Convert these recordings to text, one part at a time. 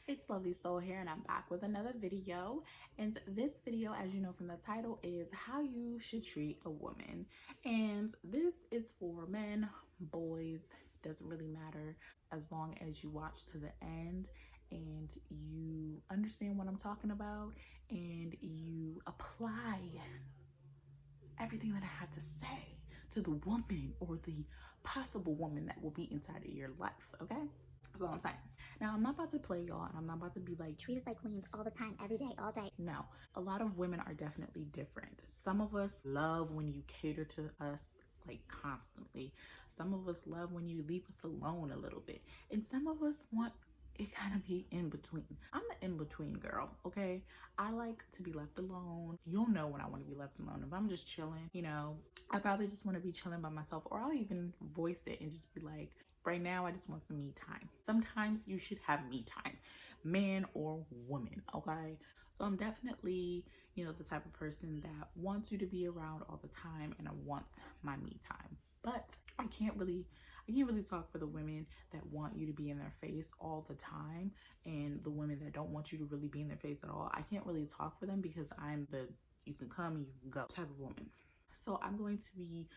It's Lovely Soul here, and I'm back with another video. And this video, as you know from the title, is how you should treat a woman. And this is for men, boys, doesn't really matter, as long as you watch to the end and you understand what I'm talking about and you apply everything that I have to say to the woman or the possible woman that will be inside of your life, okay? That's all I'm saying. Now, I'm not about to play y'all, and I'm not about to be like, Treat us like queens all the time, every day, all day. no. A lot of women are definitely different. Some of us love when you cater to us like constantly. Some of us love when you leave us alone a little bit. And some of us want it kind of be in between. I'm the in between girl, okay? I like to be left alone. You'll know when I want to be left alone. If I'm just chilling, you know, I probably just want to be chilling by myself, or I'll even voice it and just be like, right now I just want some me time. Sometimes you should have me time, man or woman, okay? So I'm definitely, you know, the type of person that wants you to be around all the time and I wants my me time. But I can't really talk for the women that want you to be in their face all the time and the women that don't want you to really be in their face at all. I can't really talk for them because I'm the you can come and you can go type of woman. So I'm going to be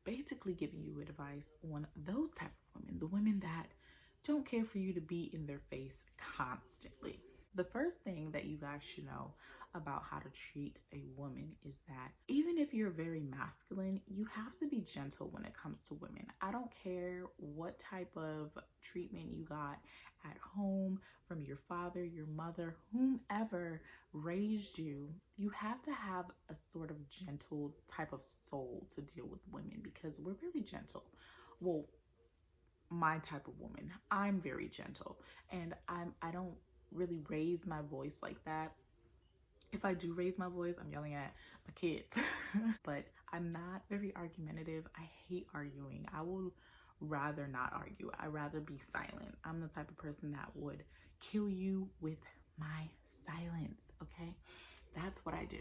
basically giving you advice on those type of women, the women that don't care for you to be in their face constantly. The first thing that you guys should know about how to treat a woman is that even if you're very masculine, you have to be gentle when it comes to women. I don't care what type of treatment you got at home from your father, your mother, whomever raised you, you have to have a sort of gentle type of soul to deal with women because we're very gentle. Well, my type of woman, I'm very gentle and I don't really raise my voice like that. If I do raise my voice, I'm yelling at my kids. But I'm not very argumentative. I hate arguing. I will rather not argue. I'd rather be silent. I'm the type of person that would kill you with my silence, okay? That's what I do.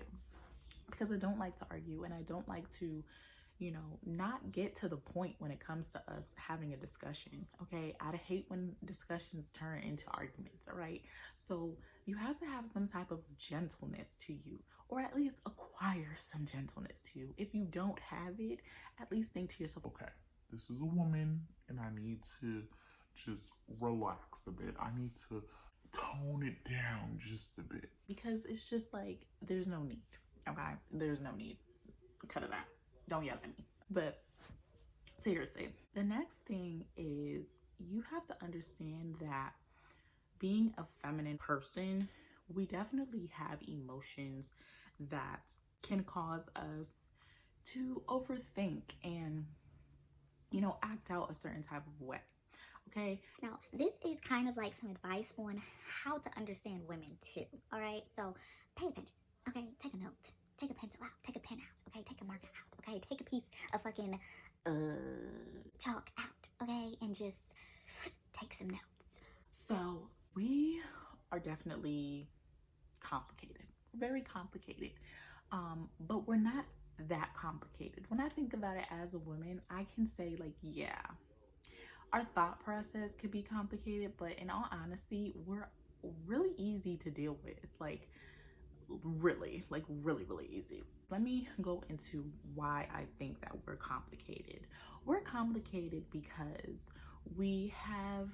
Because I don't like to argue and I don't like to, you know, not get to the point when it comes to us having a discussion, okay? I hate when discussions turn into arguments, all right? So you have to have some type of gentleness to you, or at least acquire some gentleness to you. If you don't have it, at least think to yourself, okay, this is a woman and I need to just relax a bit. I need to tone it down just a bit. because it's just like, there's no need, okay? There's no need. Cut it out. Don't yell at me. But seriously, the next thing is you have to understand that being a feminine person, we definitely have emotions that can cause us to overthink and, you know, act out a certain type of way. Okay. Now, this is kind of like some advice on how to understand women too, all right? So pay attention, okay? Take a note. Take a pencil out. Take a pen out, okay? Take a marker out, okay? Take a piece of fucking chalk out, okay? And just take some notes. So we are definitely complicated. We're very complicated. But we're not that complicated. When I think about it as a woman, I can say like, yeah, our thought process could be complicated, but in all honesty, we're really easy to deal with. Like really, really easy. Let me go into why I think that we're complicated. We're complicated because we have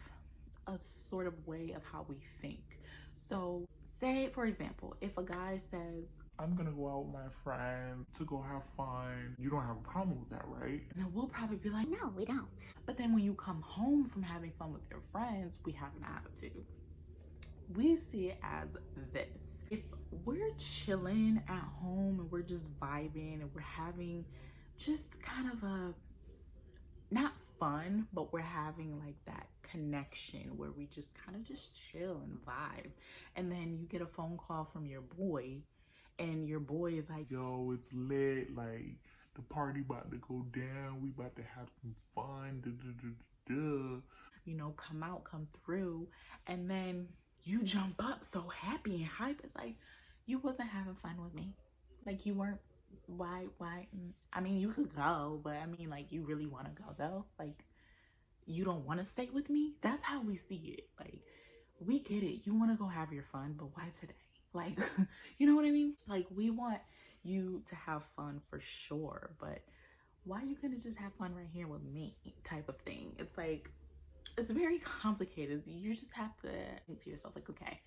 a sort of way of how we think. So say, for example, if a guy says, I'm gonna go out with my friend to go have fun. You don't have a problem with that, right? then we'll probably be like, No, we don't. but then when you come home from having fun with your friends, we have an attitude. We see it as this. If we're chilling at home and we're just vibing and we're having just kind of a, not fun, but we're having like that connection where we just kind of just chill and vibe. And then you get a phone call from your boy and your boy is like, Yo, it's lit. Like, the party about to go down. We about to have some fun. Duh, duh, duh, duh, duh. you know, come out, come through. And then you jump up so happy and hype. It's like, you wasn't having fun with me. Like you weren't, why? I mean, you could go, but I mean, like, you really want to go though? Like, you don't want to stay with me? That's how we see it. Like, we get it. You want to go have your fun, but why today? Like, you know what I mean? Like, we want you to have fun for sure, but why are you gonna just have fun right here with me type of thing? It's like, it's very complicated. You just have to think to yourself, like, okay,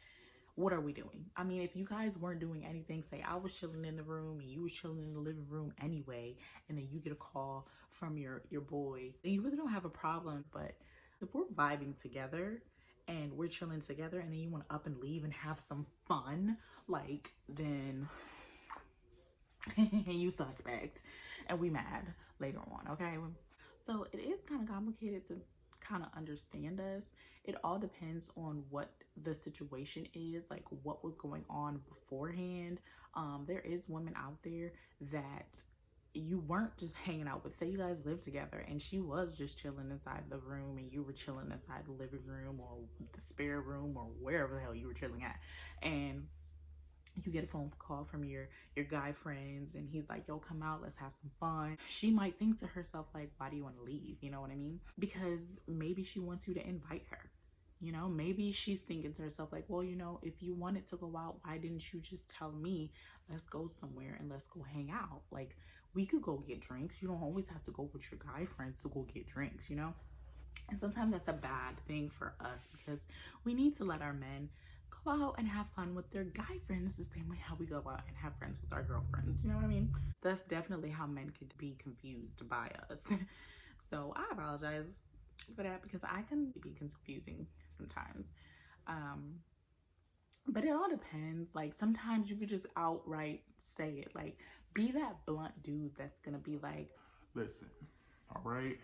what are we doing? I mean, if you guys weren't doing anything, say I was chilling in the room and you were chilling in the living room anyway, and then you get a call from your boy, then you really don't have a problem. But if we're vibing together and we're chilling together and then you want to up and leave and have some fun, like, then you suspect and we mad later on, okay? So it is kind of complicated to kind of understand us. It all depends on what the situation is, like what was going on beforehand. There is women out there that you weren't just hanging out with. Say you guys live together and she was just chilling inside the room and you were chilling inside the living room or the spare room or wherever the hell you were chilling at, and you get a phone call from your guy friends and he's like, yo, come out, let's have some fun. She might think to herself, like, why do you want to leave? You know what I mean? Because maybe she wants you to invite her. You know, maybe she's thinking to herself, like, well, you know, if you wanted to go out, why didn't you just tell me, let's go somewhere and let's go hang out? Like, we could go get drinks. You don't always have to go with your guy friends to go get drinks, you know? And sometimes that's a bad thing for us because we need to let our men go out and have fun with their guy friends the same way how we go out and have friends with our girlfriends. You know what I mean? That's definitely how men could be confused by us. So I apologize for that because I can be confusing sometimes. But it all depends. Like, sometimes you could just outright say it. Like, be that blunt dude that's gonna be like, Listen, all right?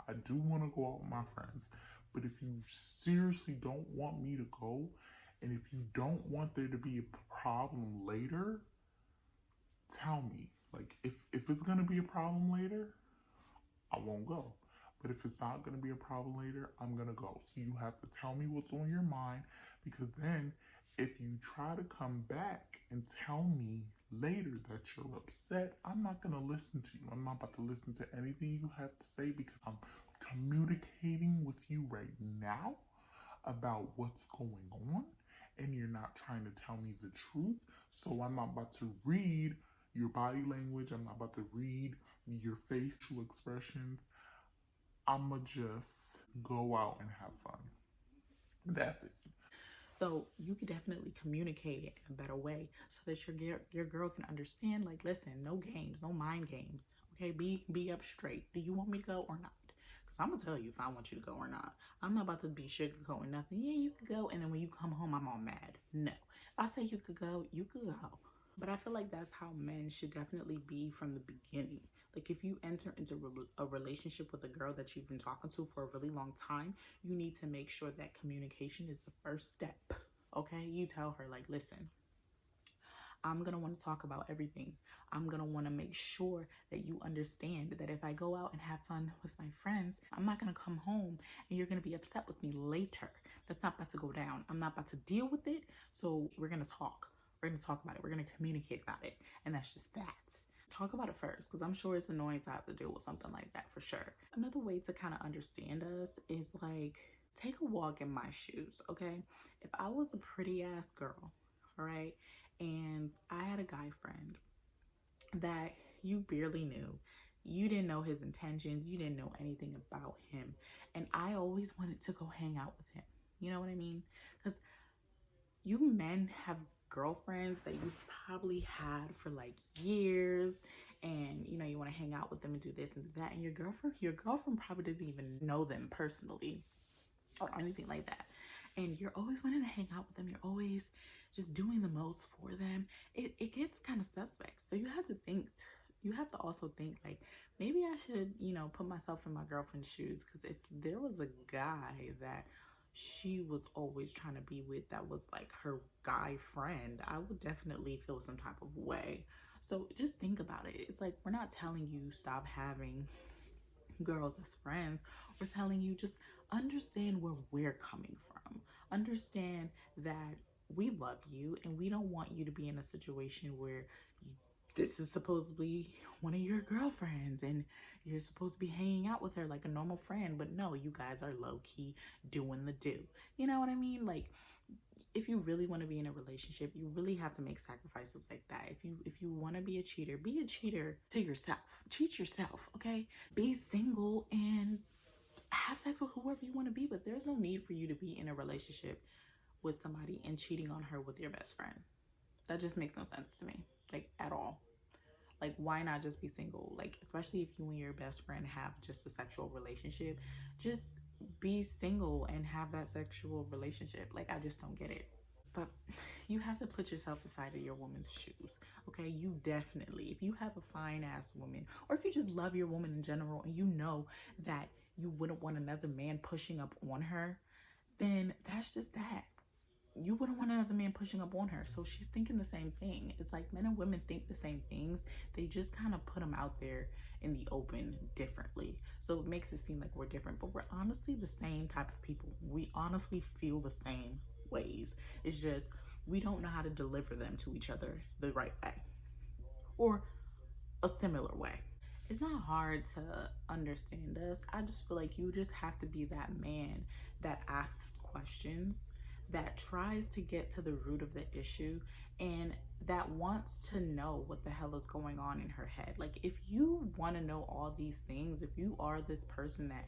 I do want to go out with my friends, but if you seriously don't want me to go, and if you don't want there to be a problem later, tell me. Like, if it's gonna be a problem later, I won't go. But if it's not gonna be a problem later, I'm gonna go. So you have to tell me what's on your mind, because then if you try to come back and tell me later that you're upset, I'm not gonna listen to you. I'm not about to listen to anything you have to say because I'm communicating with you right now about what's going on and you're not trying to tell me the truth. So I'm not about to read your body language. I'm not about to read your facial expressions. I'ma just go out and have fun. That's it. so you could definitely communicate it in a better way so that your girl can understand, like, listen, no games, no mind games. Okay, be up straight. Do you want me to go or not? Because I'm gonna tell you if I want you to go or not. I'm not about to be sugarcoating nothing. Yeah, you could go, and then when you come home, I'm all mad. No. If I say you could go, you could go. But I feel like that's how men should definitely be from the beginning. Like, if you enter into a relationship with a girl that you've been talking to for a really long time, you need to make sure that communication is the first step. Okay? You tell her, like, listen, I'm going to want to talk about everything. I'm going to want to make sure that you understand that if I go out and have fun with my friends, I'm not going to come home and you're going to be upset with me later. That's not about to go down. I'm not about to deal with it. So we're going to talk. We're going to talk about it. We're going to communicate about it. And that's just that. Talk about it first, because I'm sure it's annoying to have to deal with something like that for sure. Another way to kind of understand us is, like, take a walk in my shoes, okay? If I was a pretty ass girl, all right, and I had a guy friend that you barely knew, you didn't know his intentions, you didn't know anything about him, and I always wanted to go hang out with him. You know what I mean? Because you men have girlfriends that you've probably had for like years, and you know you want to hang out with them and do this and do that, and your girlfriend probably doesn't even know them personally or anything like that, and you're always wanting to hang out with them, you're always just doing the most for them. It gets kind of suspect. So you have to also think, like, maybe I should, you know, put myself in my girlfriend's shoes, because if there was a guy that she was always trying to be with that was like her guy friend, I would definitely feel some type of way. So just think about it. It's like, we're not telling you stop having girls as friends. We're telling you just understand where we're coming from. Understand that we love you and we don't want you to be in a situation where this is supposedly one of your girlfriends and you're supposed to be hanging out with her like a normal friend, but no, you guys are low-key doing the do. You know what I mean? Like, if you really want to be in a relationship, you really have to make sacrifices like that. If you want to be a cheater to yourself. Cheat yourself, okay? Be single and have sex with whoever you want to be, but there's no need for you to be in a relationship with somebody and cheating on her with your best friend. That just makes no sense to me, like, at all. Like, why not just be single? Like, especially if you and your best friend have just a sexual relationship, just be single and have that sexual relationship. Like, I just don't get it. But you have to put yourself inside of your woman's shoes, okay? You definitely, if you have a fine ass woman, or if you just love your woman in general and you know that you wouldn't want another man pushing up on her, then that's just that. You wouldn't want another man pushing up on her. So she's thinking the same thing. It's like men and women think the same things. They just kind of put them out there in the open differently. So it makes it seem like we're different, but we're honestly the same type of people. We honestly feel the same ways. It's just we don't know how to deliver them to each other the right way or a similar way. It's not hard to understand us. I just feel like you just have to be that man that asks questions, that tries to get to the root of the issue, and that wants to know what the hell is going on in her head. Like, if you want to know all these things, if you are this person that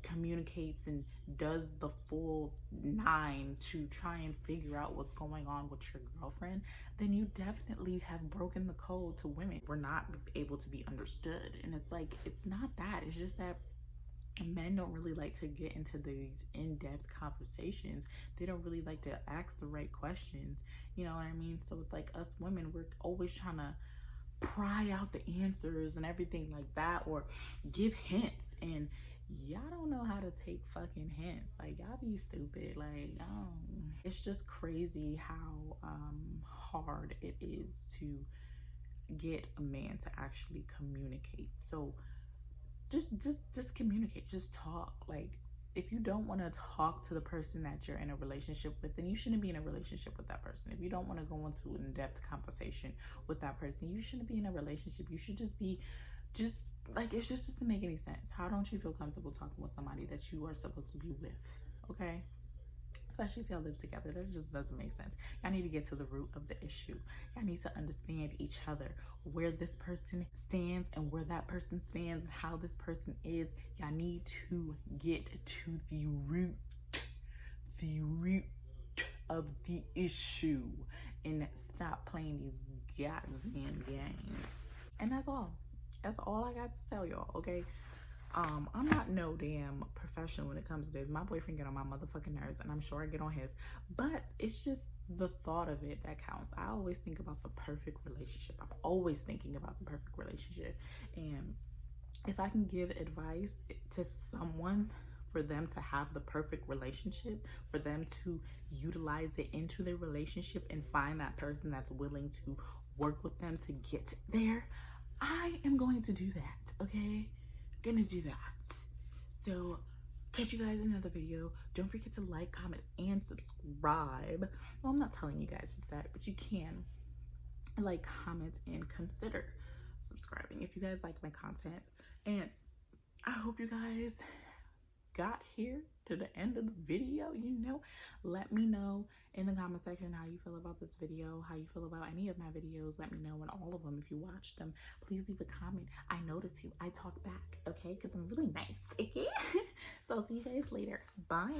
communicates and does the full 9 to try and figure out what's going on with your girlfriend, then you definitely have broken the code to women. We're not able to be understood. And it's like, it's not that. It's just that men don't really like to get into these in-depth conversations. They don't really like to ask the right questions. You know what I mean? So it's like us women, we're always trying to pry out the answers and everything like that, or give hints, and y'all don't know how to take fucking hints. Like, y'all be stupid. Like, it's just crazy how hard it is to get a man to actually communicate. So just communicate, just talk. Like, if you don't want to talk to the person that you're in a relationship with, then you shouldn't be in a relationship with that person. If you don't want to go into an in-depth conversation with that person, you shouldn't be in a relationship. You should just be, like, it just doesn't make any sense. How don't you feel comfortable talking with somebody that you are supposed to be with? Okay? Especially if y'all live together. That just doesn't make sense. Y'all need to get to the root of the issue. Y'all need to understand each other, where this person stands and where that person stands and how this person is. Y'all need to get to the root of the issue and stop playing these goddamn games. And that's all. That's all I got to tell y'all, okay? I'm not no damn professional when it comes to this. My boyfriend get on my motherfucking nerves, and I'm sure I get on his, but it's just the thought of it that counts. I always think about the perfect relationship. I'm always thinking about the perfect relationship. And if I can give advice to someone for them to have the perfect relationship, for them to utilize it into their relationship and find that person that's willing to work with them to get there, I am going to do that, okay? Gonna do that. So catch you guys in another video. Don't forget to like, comment, and subscribe. Well, I'm not telling you guys to do that, but you can like, comment, and consider subscribing if you guys like my content. And I hope you guys got here to the end of the video. You know, let me know in the comment section how you feel about this video, how you feel about any of my videos. Let me know in all of them. If you watch them, please leave a comment. I notice you. I talk back, okay? Because I'm really nice, okay? So I'll see you guys later. Bye.